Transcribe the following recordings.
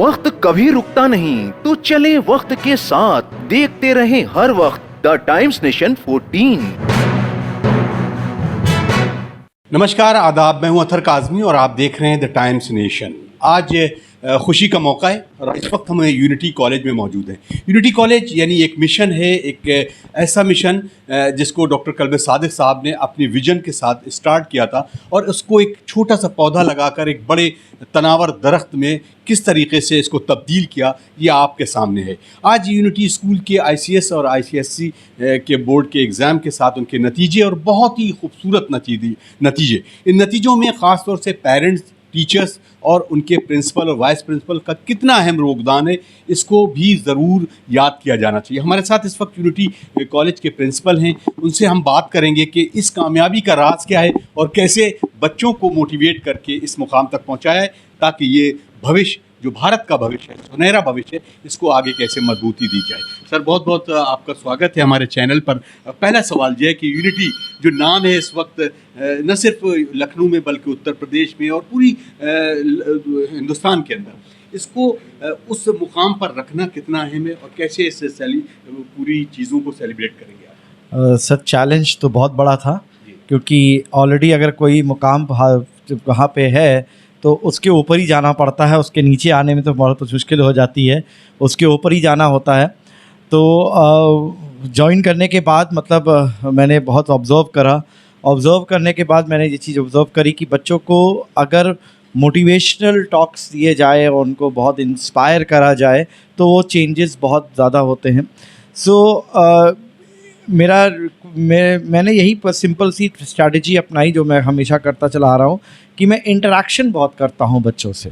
वक्त कभी रुकता नहीं, तो चले वक्त के साथ, देखते रहे हर वक्त द टाइम्स नेशन 14। नमस्कार, आदाब। मैं हूं अतर काज़मी और आप देख रहे हैं द टाइम्स नेशन। आज खुशी का मौका है और इस वक्त हम यूनिटी कॉलेज में मौजूद हैं। यूनिटी कॉलेज यानी एक मिशन है, एक ऐसा मिशन जिसको डॉक्टर कल्बे सादिक साहब ने अपनी विजन के साथ स्टार्ट किया था और उसको एक छोटा सा पौधा लगाकर एक बड़े तनावर दरख्त में किस तरीके से इसको तब्दील किया, ये आपके सामने है। आज यूनिटी स्कूल के ICS और ICSE के बोर्ड के एग्ज़ाम के साथ उनके नतीजे और बहुत ही खूबसूरत नतीजे इन नतीजों में ख़ास तौर से पेरेंट्स, टीचर्स और उनके प्रिंसिपल और वाइस प्रिंसिपल का कितना अहम योगदान है, इसको भी ज़रूर याद किया जाना चाहिए। हमारे साथ इस वक्त यूनिटी कॉलेज के प्रिंसिपल हैं, उनसे हम बात करेंगे कि इस कामयाबी का राज क्या है और कैसे बच्चों को मोटिवेट करके इस मुकाम तक पहुंचाया है, ताकि ये भविष्य जो भारत का भविष्य है, सुनहरा भविष्य है, इसको आगे कैसे मजबूती दी जाए। सर, बहुत बहुत आपका स्वागत है हमारे चैनल पर। पहला सवाल यह है कि यूनिटी जो नाम है इस वक्त न सिर्फ लखनऊ में बल्कि उत्तर प्रदेश में और पूरी हिंदुस्तान के अंदर, इसको उस मुकाम पर रखना कितना अहम है और कैसे इस पूरी चीज़ों को सेलिब्रेट करेंगे आप? सर, चैलेंज तो बहुत बड़ा था, क्योंकि ऑलरेडी अगर कोई मुकाम वहाँ पे है तो उसके ऊपर ही जाना पड़ता है, उसके नीचे आने में तो बहुत मुश्किल हो जाती है, उसके ऊपर ही जाना होता है। तो जॉइन करने के बाद मतलब मैंने बहुत ऑब्ज़र्व करने के बाद मैंने ये चीज़ ऑब्ज़र्व करी कि बच्चों को अगर मोटिवेशनल टॉक्स दिए जाए और उनको बहुत इंस्पायर करा जाए तो वो चेंजेस बहुत ज़्यादा होते हैं। मैंने यही सिंपल सी स्ट्रैटेजी अपनाई जो मैं हमेशा करता चला आ रहा हूँ कि मैं इंटरेक्शन बहुत करता हूँ बच्चों से,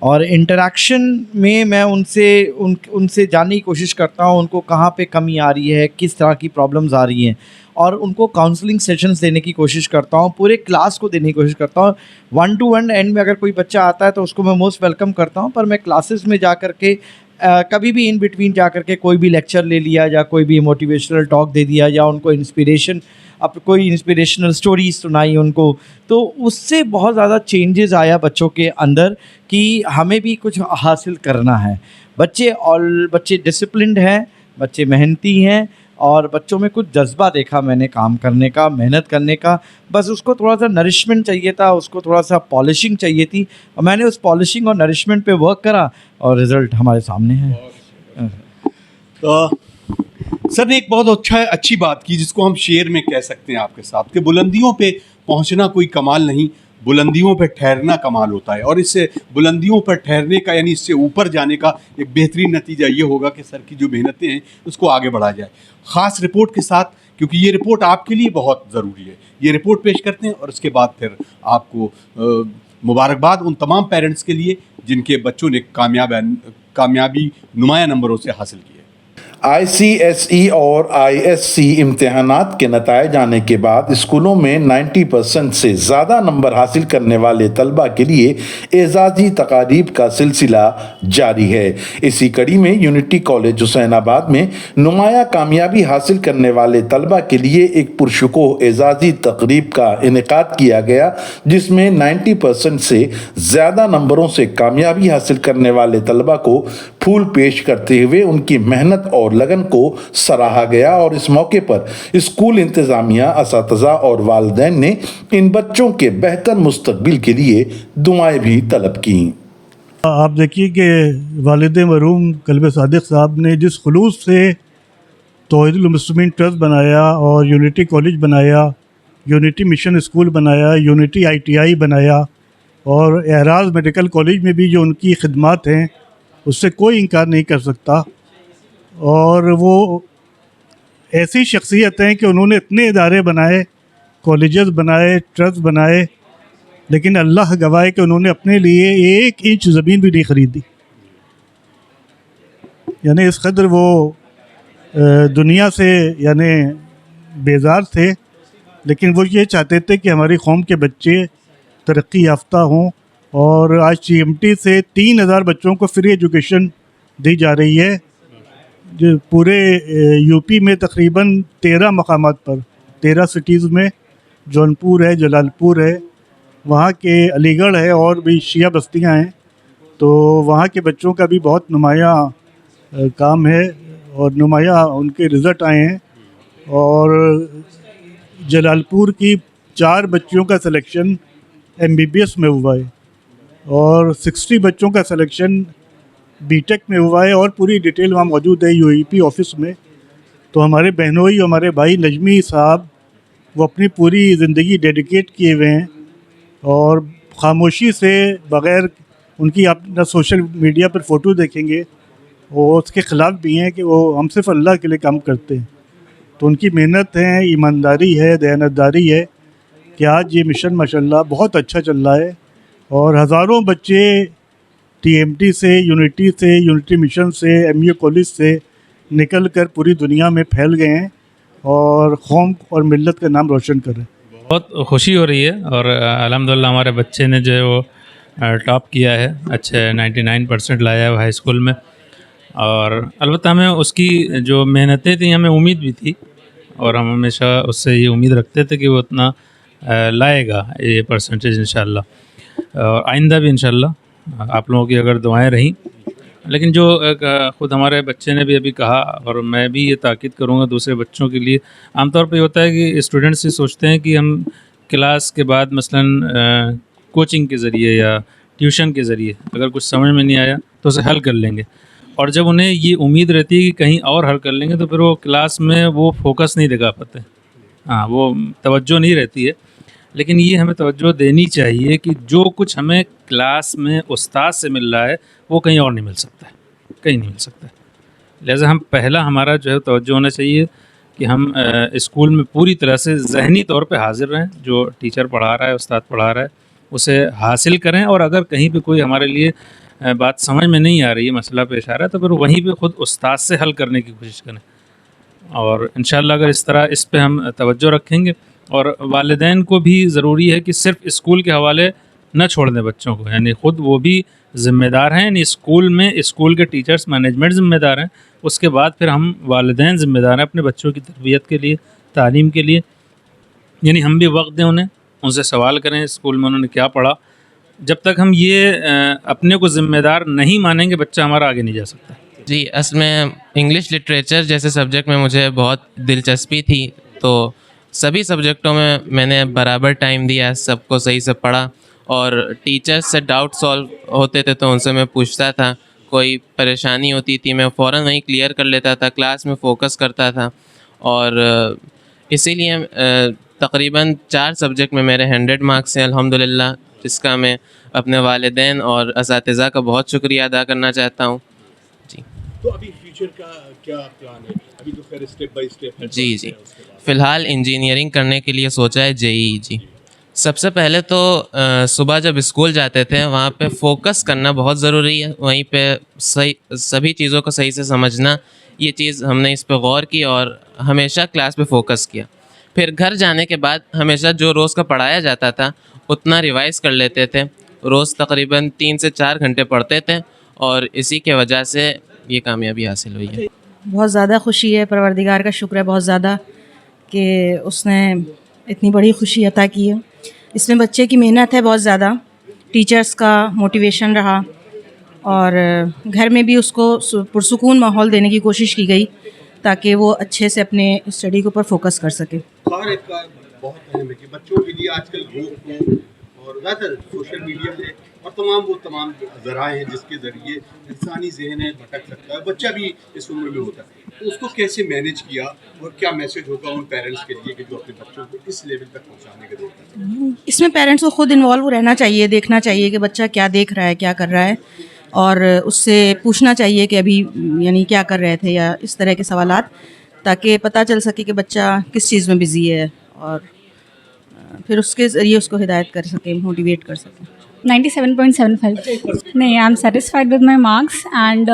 और इंटरेक्शन में मैं उनसे जानने की कोशिश करता हूँ उनको कहाँ पे कमी आ रही है, किस तरह की प्रॉब्लम्स आ रही हैं, और उनको काउंसलिंग सेशंस देने की कोशिश करता हूँ, पूरे क्लास को देने की कोशिश करता हूँ। 1-to-1 एंड में अगर कोई बच्चा आता है तो उसको मैं मोस्ट वेलकम करता हूँ, पर मैं क्लासेस में जा कर के कभी भी इन बिटवीन जा कर के कोई भी लेक्चर ले लिया या कोई भी मोटिवेशनल टॉक दे दिया या उनको कोई इंस्पिरेशनल स्टोरी सुनाई उनको, तो उससे बहुत ज़्यादा चेंजेस आया बच्चों के अंदर कि हमें भी कुछ हासिल करना है। बच्चे डिसिप्लिन्ड हैं, बच्चे मेहनती हैं, और बच्चों में कुछ जज्बा देखा मैंने काम करने का, मेहनत करने का। बस उसको थोड़ा सा नरिशमेंट चाहिए था, उसको थोड़ा सा पॉलिशिंग चाहिए थी, और मैंने उस पॉलिशिंग और नरिशमेंट पे वर्क करा और रिज़ल्ट हमारे सामने है। तो सर ने एक बहुत अच्छी बात की जिसको हम शेर में कह सकते हैं आपके साथ, कि बुलंदियों पे पहुंचना कोई कमाल नहीं, बुलंदियों पर ठहरना कमाल होता है। और इससे बुलंदियों पर ठहरने का यानी इससे ऊपर जाने का एक बेहतरीन नतीजा ये होगा कि सर की जो मेहनतें हैं उसको आगे बढ़ा जाए, ख़ास रिपोर्ट के साथ, क्योंकि ये रिपोर्ट आपके लिए बहुत ज़रूरी है। ये रिपोर्ट पेश करते हैं और उसके बाद फिर आपको मुबारकबाद उन तमाम पेरेंट्स के लिए जिनके बच्चों ने कामयाबी नुमाया नंबरों से हासिल की है। ICSE और ISC इम्तिहानात के नताइज आने के बाद स्कूलों में 90% से ज़्यादा नंबर हासिल करने वाले तलबा के लिए एजाज़ी तकारीब का सिलसिला जारी है। इसी कड़ी में यूनिटी कॉलेज हुसैनाबाद में नुमाया कामयाबी हासिल करने वाले तलबा के लिए एक पुरशुकोह एजाज़ी तकरीब का इनेकाद किया गया, जिसमें 90% से ज़्यादा नंबरों से कामयाबी हासिल करने वाले तलबा को फूल पेश करते हुए उनकी मेहनत और लगन को सराहा गया। और इस मौके पर स्कूल इंतजामिया, असातिज़ा और वालिदैन ने इन बच्चों के बेहतर मुस्तकबिल के लिए दुआएं भी तलब की। आप देखिए कि वालिद मरहूम कल्बे सादिक साहब ने जिस खुलूस से तौहीदुल मुस्लिमीन ट्रस्ट बनाया और यूनिटी कॉलेज बनाया, यूनिटी मिशन स्कूल बनाया, यूनिटी ITI बनाया, और एहराज मेडिकल कॉलेज में भी जो उनकी खिदमत हैं उससे कोई इनकार नहीं कर सकता। और वो ऐसी शख्सियत हैं कि उन्होंने इतने इदारे बनाए, कॉलेजेस बनाए, ट्रस्ट बनाए, लेकिन अल्लाह गवाह कि उन्होंने अपने लिए 1 इंच ज़मीन भी नहीं ख़रीदी। यानी इस कदर वो दुनिया से यानी बेजार थे, लेकिन वो ये चाहते थे कि हमारी कौम के बच्चे तरक्की याफ्ता हों। और आज CMT से 3000 बच्चों को फ्री एजुकेशन दी जा रही है, जो पूरे यूपी में तकरीबन 13 मकामात पर, 13 सिटीज़ में, जौनपुर है, जलालपुर है, वहाँ के अलीगढ़ है और भी शिया बस्तियाँ हैं, तो वहाँ के बच्चों का भी बहुत नुमाया काम है और नुमाया उनके रिज़ल्ट आए हैं। और जलालपुर की 4 बच्चियों का सिलेक्शन MBBS में हुआ है और 60 बच्चों का सिलेक्शन बीटेक में हुआ है और पूरी डिटेल वहाँ मौजूद है UEP ऑफिस में। तो हमारे बहनोई, हमारे भाई नजमी साहब, वो अपनी पूरी ज़िंदगी डेडिकेट किए हुए हैं और ख़ामोशी से, बग़ैर उनकी आप ना सोशल मीडिया पर फ़ोटो देखेंगे, वो उसके ख़िलाफ़ भी हैं कि वो हम सिर्फ अल्लाह के लिए काम करते हैं। तो उनकी मेहनत है, ईमानदारी है, दयानतदारी है कि आज ये मिशन माशाल्लाह बहुत अच्छा चल रहा है और हज़ारों बच्चे TMT से, यूनिटी मिशन से, MU कॉलेज से निकल कर पूरी दुनिया में फैल गए हैं और कौम और मिल्लत का नाम रोशन कर रहे हैं। बहुत खुशी हो रही है और अल्हम्दुलिल्लाह हमारे बच्चे ने जो है वो टॉप किया है, अच्छे 99% लाया है हाई स्कूल में। और अलबत्ता हमें उसकी जो मेहनतें थी, हमें उम्मीद भी थी और हम हमेशा उससे ये उम्मीद रखते थे कि वो उतना लाएगा ये परसेंटेज इंशाल्लाह, और आइंदा भी इंशाल्लाह आप लोगों की अगर दुआएं रहीं। लेकिन जो ख़ुद हमारे बच्चे ने भी अभी कहा और मैं भी ये ताकीद करूँगा दूसरे बच्चों के लिए, आमतौर पे होता है कि स्टूडेंट्स ये सोचते हैं कि हम क्लास के बाद मसलन कोचिंग के ज़रिए या ट्यूशन के ज़रिए अगर कुछ समझ में नहीं आया तो उसे हल कर लेंगे, और जब उन्हें ये उम्मीद रहती है कि कहीं और हल कर लेंगे तो फिर वो क्लास में वो फोकस नहीं दिखा पाते। हाँ, वो तवज्जो नहीं रहती है। लेकिन ये हमें तवज्जो देनी चाहिए कि जो कुछ हमें क्लास में उस्ताद से मिल रहा है वो कहीं और नहीं मिल सकता है, कहीं नहीं मिल सकता है। लिहाजा हम पहला हमारा जो है तवज्जो होना चाहिए कि हम स्कूल में पूरी तरह से ज़हनी तौर पे हाज़िर रहें, जो टीचर पढ़ा रहा है, उस्ताद पढ़ा रहा है उसे हासिल करें, और अगर कहीं पे कोई हमारे लिए बात समझ में नहीं आ रही है, मसला पेश आ रहा है, तो फिर वहीं पे ख़ुद उस्ताद से हल करने की कोशिश करें। और इंशाअल्लाह अगर इस तरह इस पे हम तवज्जो रखेंगे, और वालिदैन को भी ज़रूरी है कि सिर्फ स्कूल के हवाले न छोड़ दें बच्चों को, यानी ख़ुद वो भी ज़िम्मेदार हैं, यानी स्कूल में स्कूल के टीचर्स, मैनेजमेंट ज़िम्मेदार हैं, उसके बाद फिर हम वालिदैन ज़िम्मेदार हैं अपने बच्चों की तरबियत के लिए, तालीम के लिए। यानी हम भी वक्त दें उन्हें, उनसे सवाल करें स्कूल में उन्होंने क्या पढ़ा। जब तक हम ये अपने को ज़िम्मेदार नहीं मानेंगे, बच्चा हमारा आगे नहीं जा सकता। जी, असल में इंग्लिश लिटरेचर जैसे सब्जेक्ट में मुझे बहुत दिलचस्पी थी, तो सभी सब्जेक्टों में मैंने बराबर टाइम दिया, सबको सही से पढ़ा, और टीचर्स से डाउट सॉल्व होते थे तो उनसे मैं पूछता था, कोई परेशानी होती थी मैं फ़ौरन वहीं क्लियर कर लेता था, क्लास में फ़ोकस करता था। और इसीलिए तकरीबन 4 सब्जेक्ट में मेरे 100 मार्क्स हैं अल्हम्दुलिल्लाह, जिसका मैं अपने वालिदैन और असातिज़ा का बहुत शुक्रिया अदा करना चाहता हूँ। जी, तो अभी फ्यूचर का क्या प्लान है? अभी तो खैर स्टेप बाय स्टेप है। जी, फ़िलहाल इंजीनियरिंग करने के लिए सोचा है, JEE। जी, सबसे पहले तो सुबह जब स्कूल जाते थे वहाँ पे फ़ोकस करना बहुत ज़रूरी है, वहीं पे सही सभी चीज़ों को सही से समझना, ये चीज़ हमने इस पे गौर की और हमेशा क्लास पे फ़ोकस किया। फिर घर जाने के बाद हमेशा जो रोज़ का पढ़ाया जाता था उतना रिवाइज़ कर लेते थे, रोज़ तकरीबन 3 से 4 घंटे पढ़ते थे, और इसी के वजह से ये कामयाबी हासिल हुई है। बहुत ज़्यादा खुशी है, परवरदिगार का शुक्र है बहुत ज़्यादा कि उसने इतनी बड़ी खुशी अता की है। इसमें बच्चे की मेहनत है बहुत ज़्यादा, टीचर्स का मोटिवेशन रहा, और घर में भी उसको पुरसुकून माहौल देने की कोशिश की गई ताकि वो अच्छे से अपने स्टडी के ऊपर फोकस कर सके। और एक बहुत अहम है कि बच्चों के लिए आजकल रोक और ज़्यादातर सोशल मीडिया है और तमाम ज़राए हैं जिसके ज़रिए इंसानी ज़हन है भटक सकता है, बच्चा भी इस उम्र में होता है, तो उसको कैसे मैनेज किया और क्या मैसेज होगा उन पेरेंट्स के लिए कि जो अपने बच्चों को इस लेवल तक पहुंचाने के लिए? इसमें पेरेंट्स को खुद इन्वॉल्व रहना चाहिए, देखना चाहिए कि बच्चा क्या देख रहा है, क्या कर रहा है, और उससे पूछना चाहिए कि अभी यानी क्या कर रहे थे, या इस तरह के सवालात, ताकि पता चल सके कि बच्चा किस चीज़ में बिज़ी है, और फिर उसके ज़रिए उसको हिदायत कर सके, मोटिवेट कर सके। 97.75। नहीं, I am satisfied with my marks. And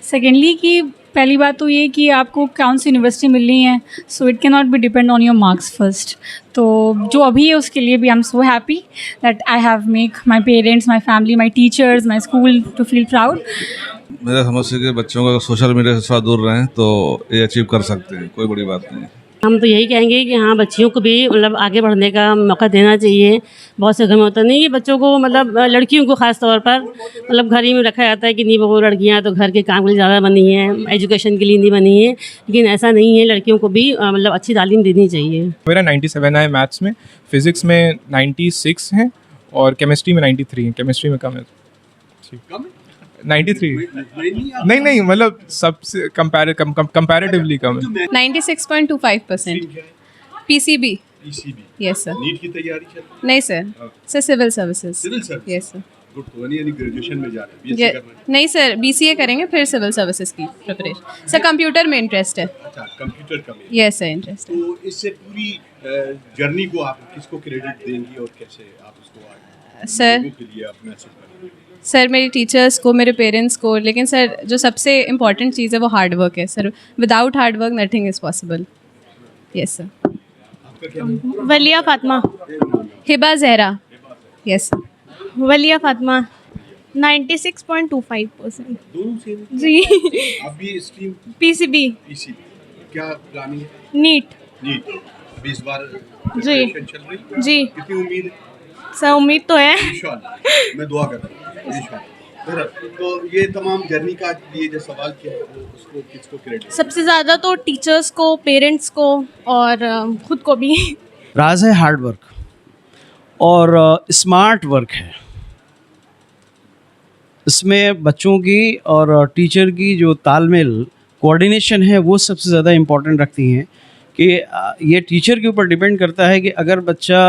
secondly कि पहली बात तो ये कि आपको कौन सी यूनिवर्सिटी मिल रही है, so it can not be depend on your marks first. तो जो अभी है उसके लिए भी I am so happy that I have make my parents, my family, my teachers, my school to feel proud. मेरा समझ से कि बच्चों का सोशल मीडिया से थोड़ा दूर रहें तो ये अचीव कर सकते हैं, कोई बड़ी बात नहीं है। हम तो यही कहेंगे कि हाँ बच्चियों को भी मतलब आगे बढ़ने का मौका देना चाहिए। बहुत से घर में होता नहीं है बच्चों को, मतलब लड़कियों को ख़ास तौर पर मतलब घर ही में रखा जाता है कि नहीं वो लड़कियाँ तो घर के काम के लिए ज़्यादा बनी हैं, एजुकेशन के लिए नहीं बनी है, लेकिन ऐसा नहीं है, लड़कियों को भी मतलब अच्छी तालीम देनी चाहिए। मेरा 97 है मैथ्स में, फिज़िक्स में 96 है और केमिस्ट्री में 93 है। केमिस्ट्री में कम है, 93 नहीं मतलब सबसे कंपैरेटिवली कम है। 96.25% PCB। Yes sir. नीट की तैयारी चल रही नहीं sir civil services. Civil service. Yes sir. Good, तो यानी ग्रेजुएशन में जा रहे हैं, बीएससी करना है। नहीं सर BCA करेंगे फिर सिविल सर्विसेज की प्रिपरेशन। सर कंप्यूटर में इंटरेस्ट है। अच्छा, कंप्यूटर का में। यस सर इंटरेस्ट है। तो इससे पूरी जर्नी को आप किसको क्रेडिट देंगी और कैसे आप उसको सर लोगों के लिए आप मैसेज करेंगे? सर मेरे टीचर्स को, मेरे पेरेंट्स को, लेकिन सर जो सबसे इम्पॉर्टेंट चीज़ है वो हार्ड वर्क है sir. Without hard work nothing is possible. Yes sir. Waliya Fatima. Hiba Zahra. Yes sir. Waliya Fatima 96.25%। दोनों से जी। आप भी स्ट्रीम PCB पीसीबी क्या प्लानिंग है? नीट। नीट अभी इस बार जी। प्रिपरेशन चल रही है? जी कितनी उम्मीद है? सर उम्मीद तो है। इंशाल्लाह, मैं दुआ करता हूँ इंशाल्लाह। तो ये तमाम जर्नी का ये जो सवाल किया है वो उसको किसको क्रेडिट? सबसे ज़्यादा तो टीचर्स को, पेरेंट्स को और खुद को भी। राज है हार्ड वर्क और स्मार्ट वर्क है। इसमें बच्चों की और टीचर की जो तालमेल, कोऑर्डिनेशन है, वो सबसे ज़्यादा इम्पोर्टेंट रखती हैं कि ये टीचर के ऊपर डिपेंड करता है कि अगर बच्चा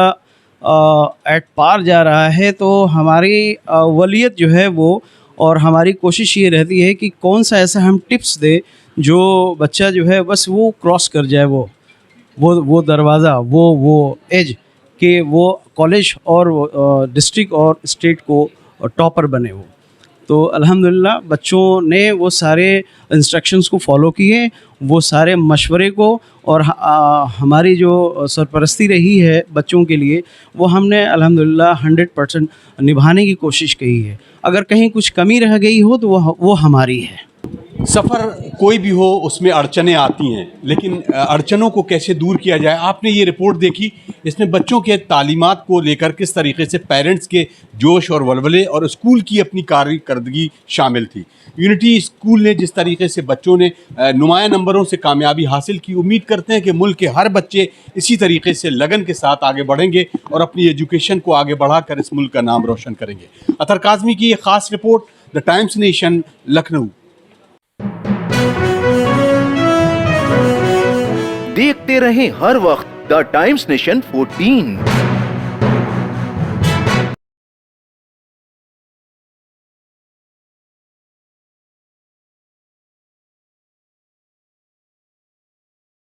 एट पार जा रहा है तो हमारी वलीयत जो है वो, और हमारी कोशिश ये रहती है कि कौन सा ऐसा हम टिप्स दे जो बच्चा जो है बस वो क्रॉस कर जाए, वो दरवाज़ा, वो एज कि वो कॉलेज और डिस्ट्रिक्ट और स्टेट को टॉपर बने। वो तो अल्हम्दुलिल्लाह बच्चों ने वो सारे इंस्ट्रक्शंस को फॉलो किए, वो सारे मशवरे को, और हमारी जो सरपरस्ती रही है बच्चों के लिए वो हमने अल्हम्दुलिल्लाह 100% निभाने की कोशिश की है। अगर कहीं कुछ कमी रह गई हो तो वो हमारी है। सफ़र कोई भी हो उसमें अड़चनें आती हैं, लेकिन अड़चनों को कैसे दूर किया जाए। आपने ये रिपोर्ट देखी, इसमें बच्चों के तालीमात को लेकर किस तरीके से पेरेंट्स के जोश और वलवले और स्कूल की अपनी कारकर्दगी शामिल थी। यूनिटी स्कूल ने जिस तरीके से बच्चों ने नुमाया नंबरों से कामयाबी हासिल की, उम्मीद करते हैं कि मुल्क के हर बच्चे इसी तरीके से लगन के साथ आगे बढ़ेंगे और अपनी एजुकेशन को आगे बढ़ाकर इस मुल्क का नाम रोशन करेंगे। अतर काज़मी की ये ख़ास report, the times nation, Lucknow. देखते रहें हर वक्त द टाइम्स नेशन 14।